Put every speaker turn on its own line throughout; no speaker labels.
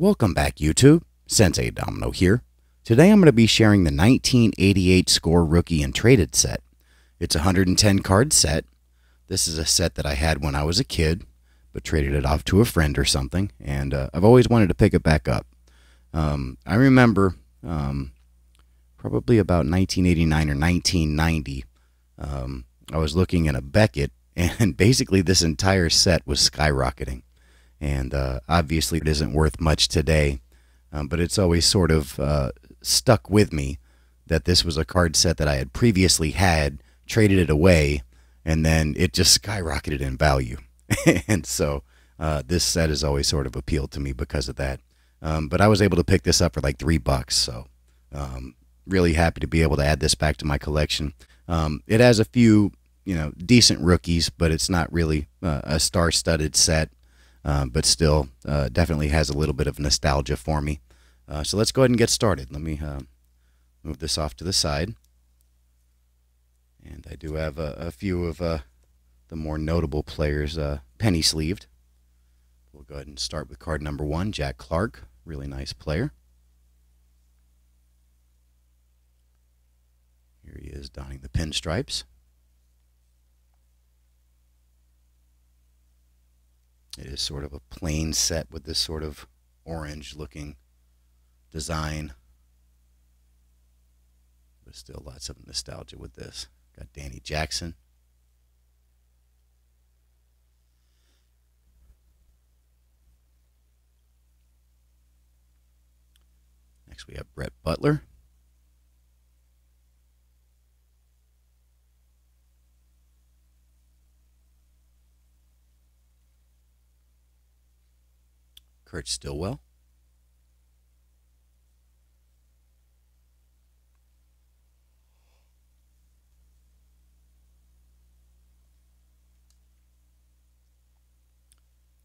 Welcome back, YouTube. Sensei Domino here. Today I'm going to be sharing the 1988 Score Rookie and Traded set. It's a 110 card set. This is a set that I had when I was a kid, but traded it off to a friend or something, and I've always wanted to pick it back up. I remember probably about 1989 or 1990, I was looking in a Beckett, and basically this entire set was skyrocketing. And obviously it isn't worth much today, but it's always sort of stuck with me that this was a card set that I had previously had, traded it away, and then it just skyrocketed in value. And so this set has always sort of appealed to me because of that. But I was able to pick this up for like $3, so really happy to be able to add this back to my collection. It has a few, decent rookies, but it's not really a star-studded set. But still definitely has a little bit of nostalgia for me. So let's go ahead and get started. Let me move this off to the side. And I do have a few of the more notable players penny sleeved. We'll go ahead and start with card number 1, Jack Clark. Really nice player. Here he is donning the pinstripes. It is sort of a plain set with this sort of orange-looking design. But still lots of nostalgia with this. Got Danny Jackson. Next we have Brett Butler. Kurt Stillwell.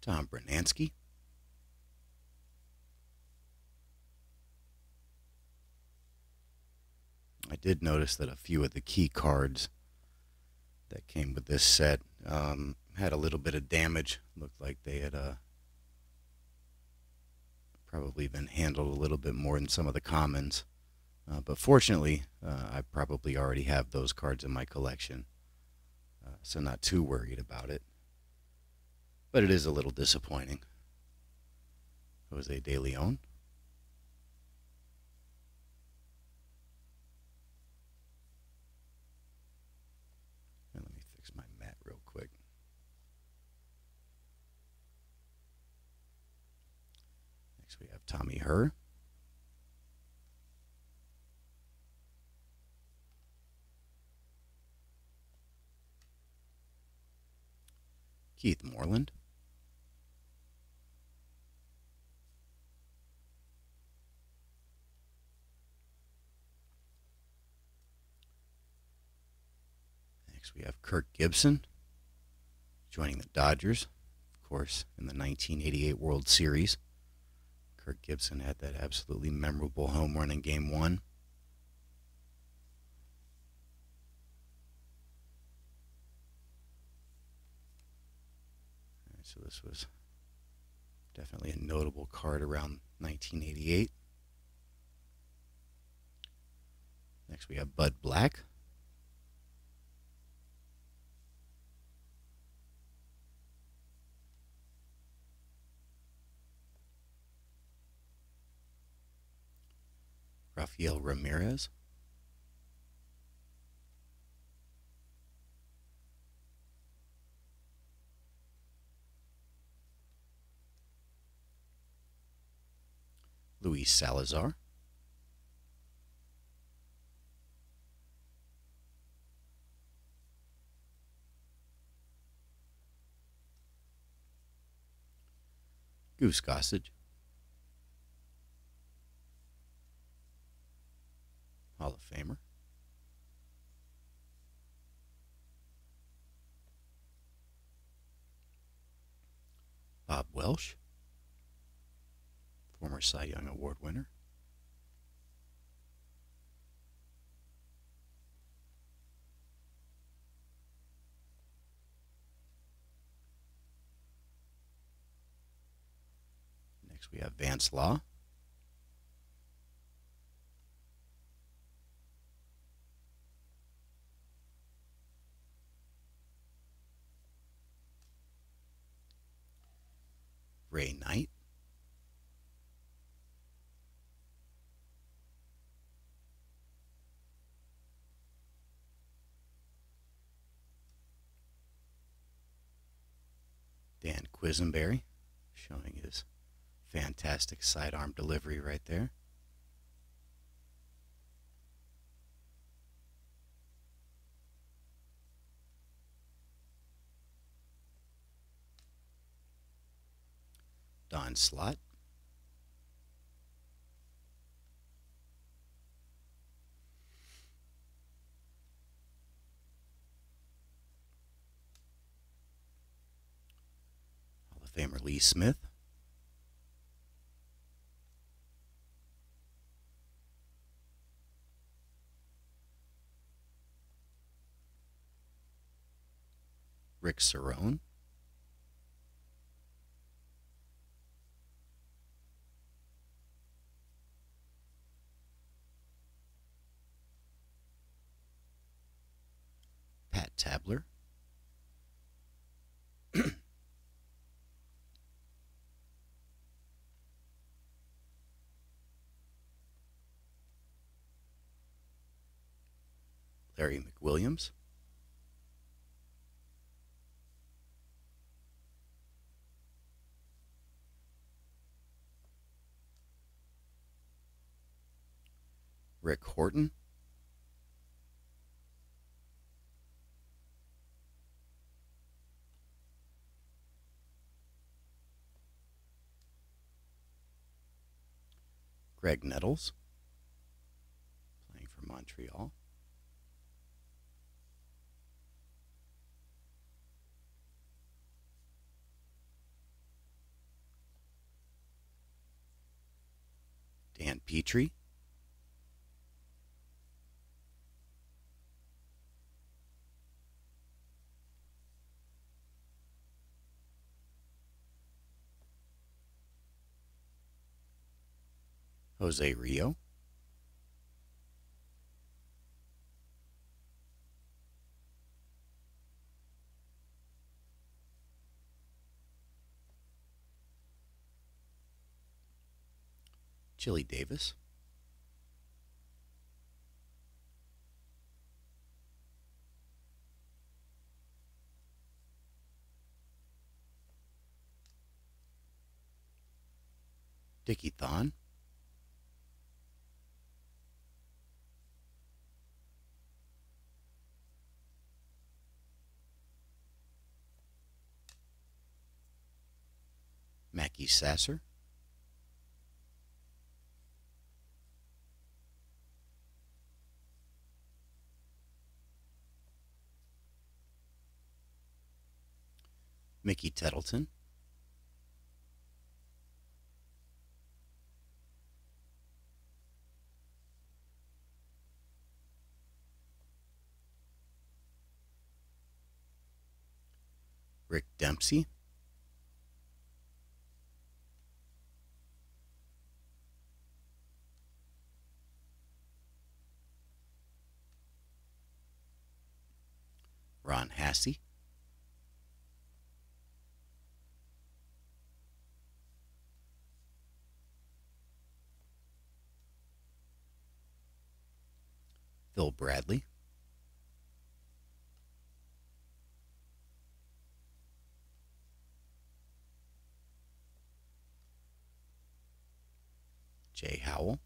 Tom Brunansky. I did notice that a few of the key cards that came with this set had a little bit of damage. Looked like they had probably been handled a little bit more than some of the commons. But fortunately, I probably already have those cards in my collection, so not too worried about it. But it is a little disappointing. Jose De Leon. And let me fix my mat real quick. Next we have Tommy Herr. Keith Moreland. Next we have Kirk Gibson, joining the Dodgers, of course, in the 1988 World Series. Kirk Gibson had that absolutely memorable home run in Game 1. So this was definitely a notable card around 1988. Next we have Bud Black. Rafael Ramirez. Luis Salazar. Goose Gossage. Hall of Famer. Bob Welsh, former Cy Young Award winner. Next we have Advanced Law. Ray Knight. Dan Quisenberry, showing his fantastic sidearm delivery right there. Don Slott. Hall of Famer Lee Smith. Rick Cerrone. Pat Tabler. Larry McWilliams. Rick Horton. Greg Nettles, playing for Montreal. Dan Petrie. Jose Rio. Chili Davis. Dickie Thon. Mackie Sasser. Mickey Tettleton. Rick Dempsey. Ron Hassey. Phil Bradley. Jay Howell.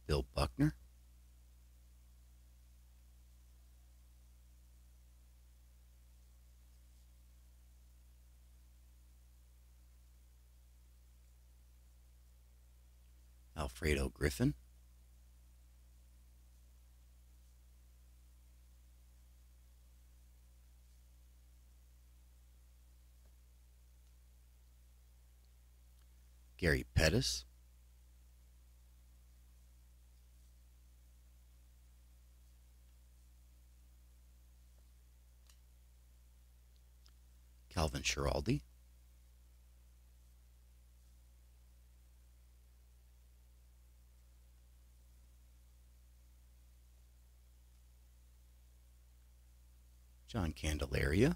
Bill Buckner. Alfredo Griffin. Gary Pettis. Calvin Schiraldi, John Candelaria,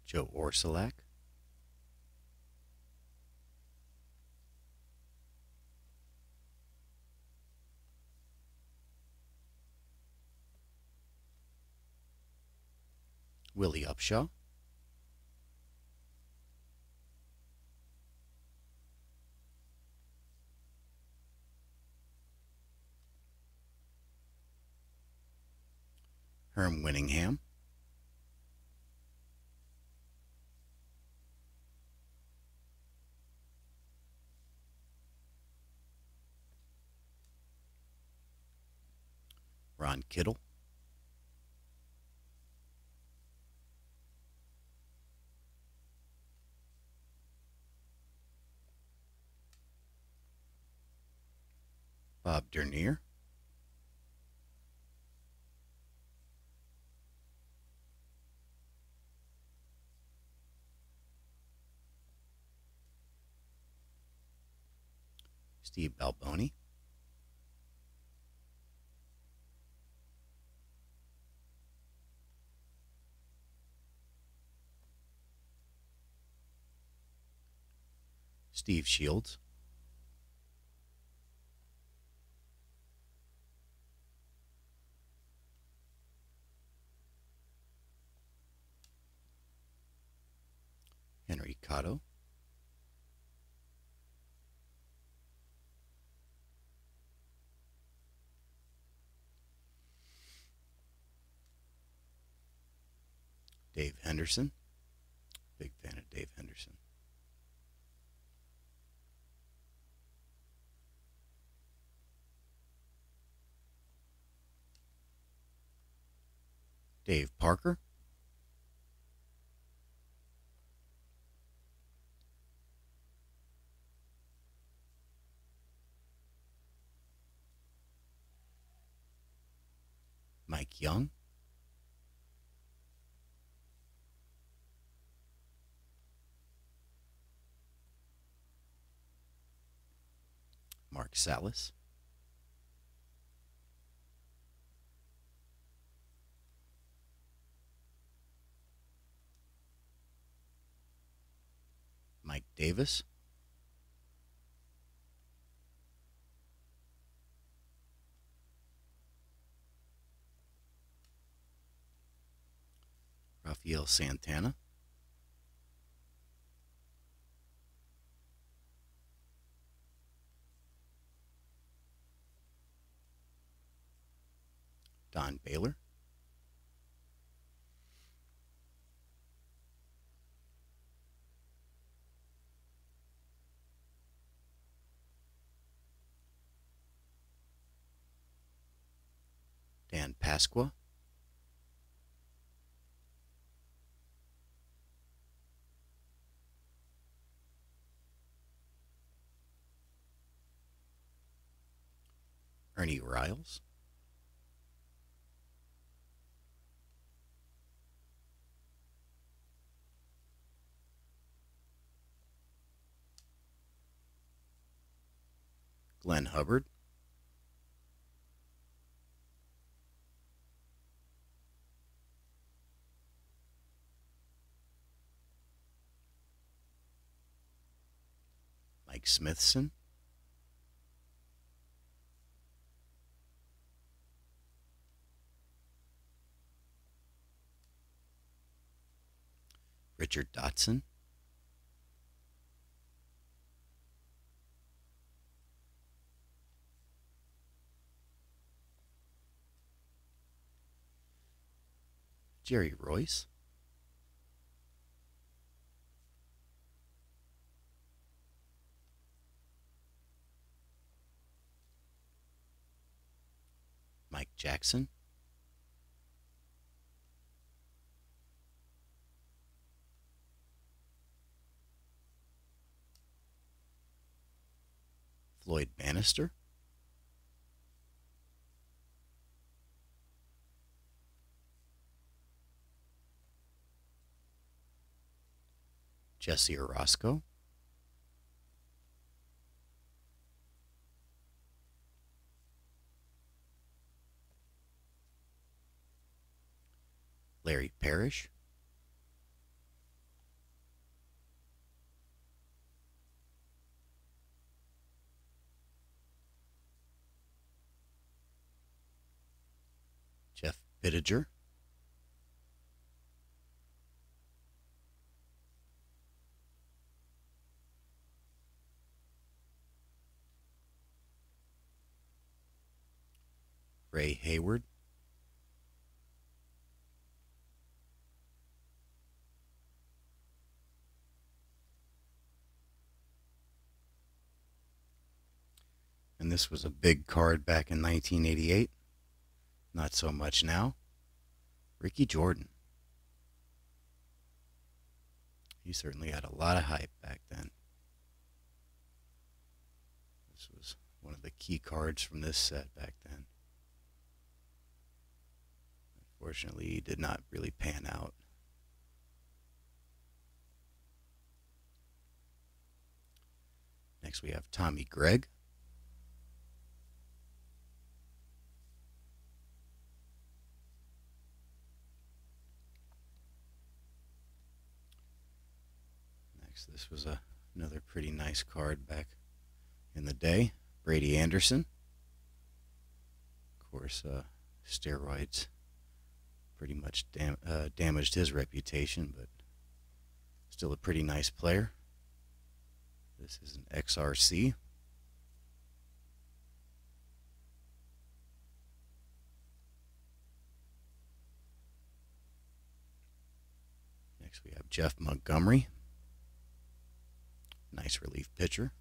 Joe Orsulak, Willie Upshaw, Herm Winningham, Ron Kittle, Bob Dernier, Steve Balboni, Steve Shields, Henry Cotto, Dave Henderson, big fan of Dave Henderson, Dave Parker, Mike Young, Mark Salas, Mike Davis, Rafael Santana, Don Baylor, Dan Pasqua, Ernie Riles, Glenn Hubbard, Mike Smithson, Richard Dotson, Jerry Royce, Mike Jackson, Floyd Bannister, Jesse Orosco, Larry Parrish, Jeff Bittiger, Ray Hayward, and this was a big card back in 1988. Not so much now. Ricky Jordan. He certainly had a lot of hype back then. This was one of the key cards from this set back then. Unfortunately, he did not really pan out. Next we have Tommy Gregg. Next, this was another pretty nice card back in the day. Brady Anderson. Of course, steroids pretty much damaged his reputation, but still a pretty nice player. This is an XRC. Next we have Jeff Montgomery. Nice relief pitcher.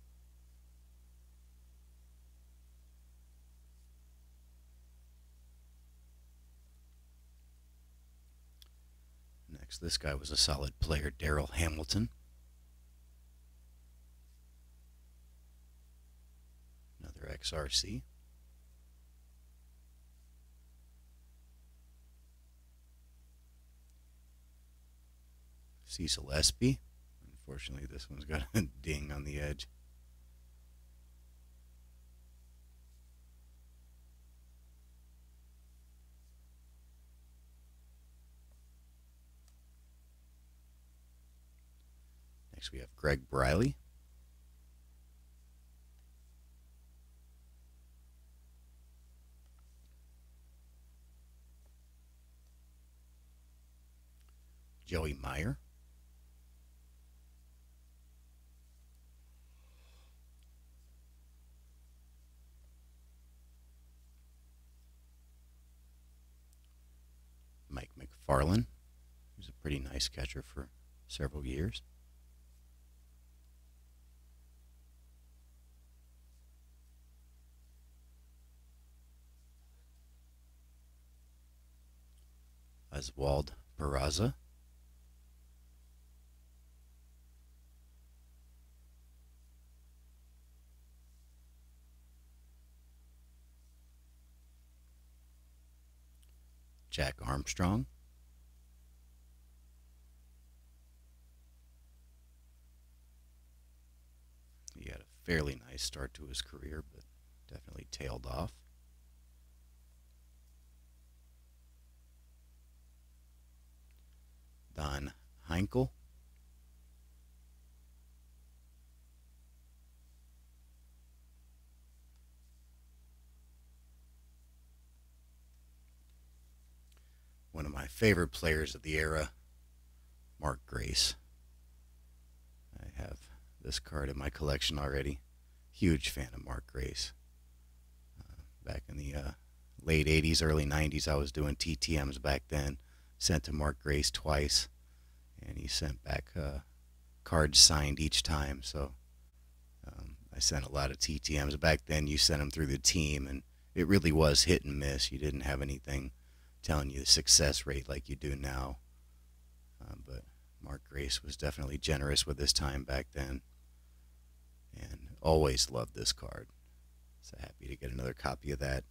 Next, this guy was a solid player, Darryl Hamilton. Another XRC. Cecil Espy. Unfortunately, this one's got a ding on the edge. Next, we have Greg Briley. Joey Meyer. Mike McFarland. He was a pretty nice catcher for several years. Oswald Peraza. Jack Armstrong. He had a fairly nice start to his career, but definitely tailed off. Don Heinkel. One of my favorite players of the era, Mark Grace. I have this card in my collection already. Huge fan of Mark Grace. Back in the late 80s, early 90s, I was doing TTMs back then. Sent to Mark Grace twice, and he sent back cards signed each time. So I sent a lot of TTMs. Back then, you sent them through the team, and it really was hit and miss. You didn't have anything telling you the success rate like you do now. But Mark Grace was definitely generous with his time back then, and always loved this card. So happy to get another copy of that.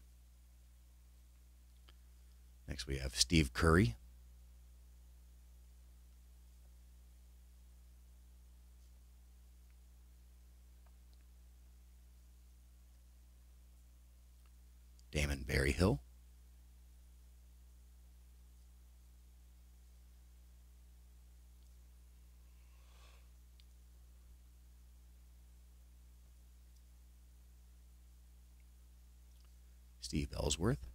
Next we have Steve Curry. Damon Berryhill. Steve Ellsworth.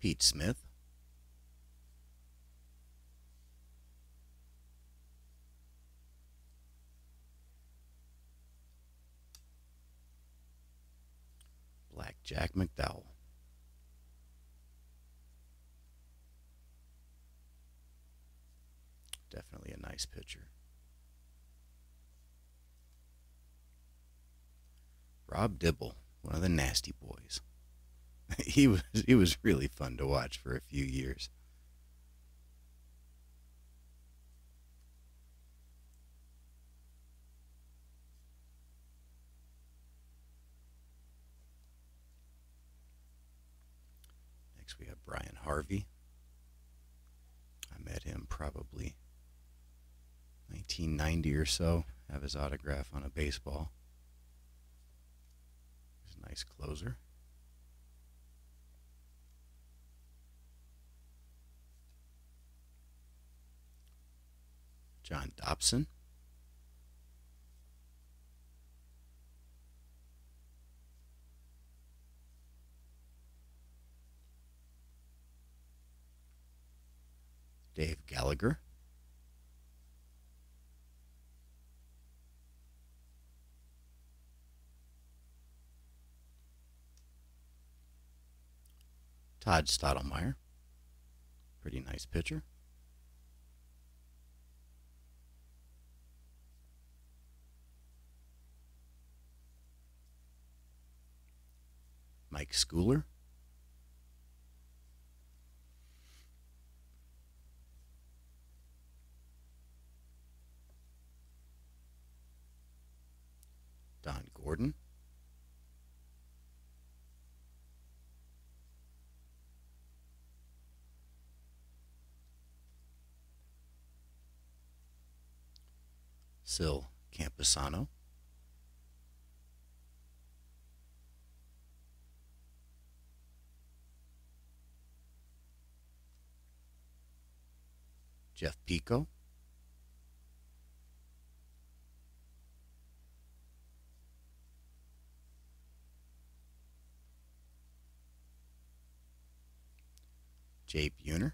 Pete Smith. Black Jack McDowell. Definitely a nice pitcher. Rob Dibble, one of the nasty boys. he was really fun to watch for a few years. Next we have Brian Harvey. I met him probably 1990 or so. Have his autograph on a baseball. He's a nice closer. John Dobson. Dave Gallagher. Todd Stottlemyre. Pretty nice pitcher. Mike Schooler. Don Gordon. Sil Campusano. Jeff Pico. Jay Buhner.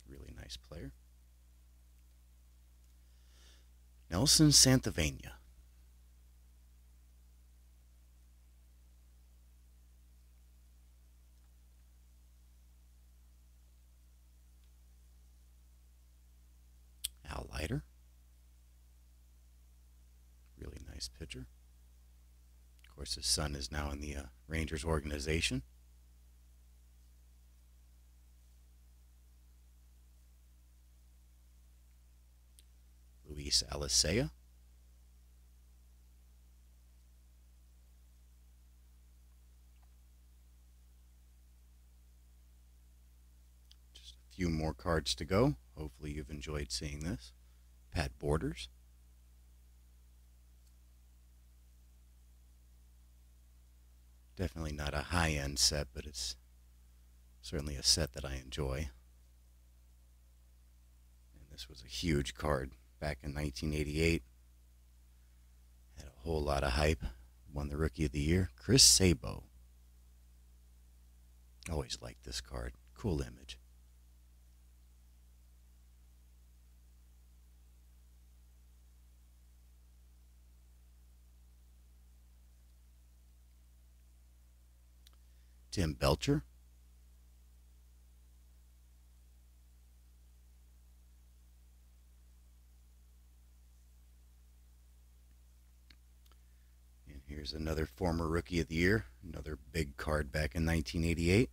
Really nice player. Nelson Santavena. Al Leiter. Really nice pitcher. Of course, his son is now in the Rangers organization. Luis Alicea. Just a few more cards to go. Hopefully you've enjoyed seeing this. Pat Borders. Definitely not a high-end set, but it's certainly a set that I enjoy. And this was a huge card back in 1988. Had a whole lot of hype. Won the Rookie of the Year. Chris Sabo. Always liked this card. Cool image. Tim Belcher. Here's another former Rookie of the Year, another big card back in 1988.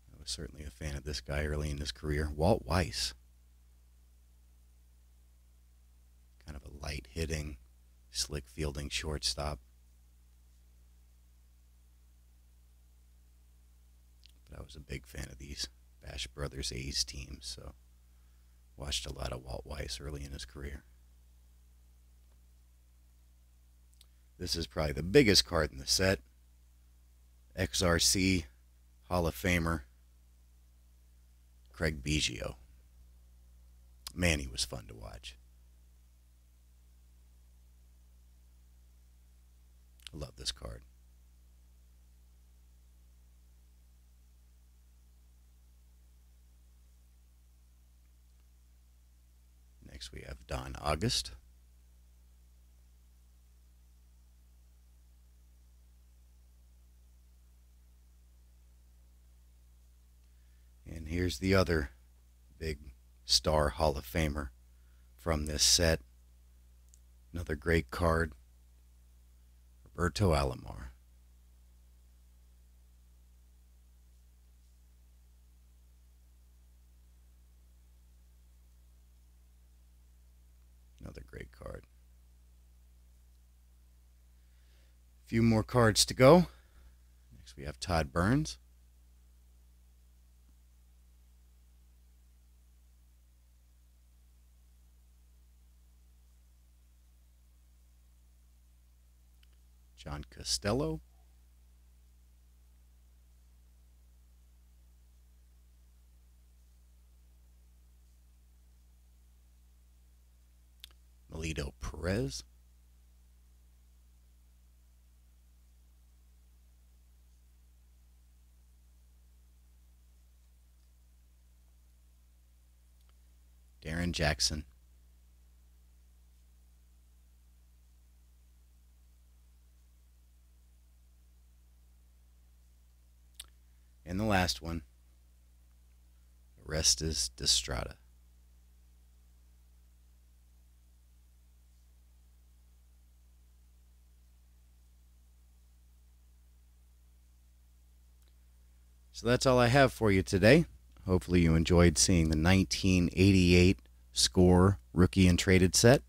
I was certainly a fan of this guy early in his career, Walt Weiss. Kind of a light-hitting, slick-fielding shortstop. But I was a big fan of these Bash Brothers A's teams, so watched a lot of Walt Weiss early in his career. This is probably the biggest card in the set. XRC Hall of Famer Craig Biggio. Man, he was fun to watch. I love this card. Next we have Don August. And here's the other big star Hall of Famer from this set. Another great card, Roberto Alomar. Another great card. A few more cards to go. Next we have Todd Burns. John Costello. Melito Perez. Darren Jackson. And the last one, Orestes Destrada. So that's all I have for you today. Hopefully you enjoyed seeing the 1988 Score Rookie and Traded set.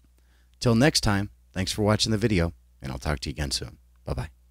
Till next time, thanks for watching the video, and I'll talk to you again soon. Bye-bye.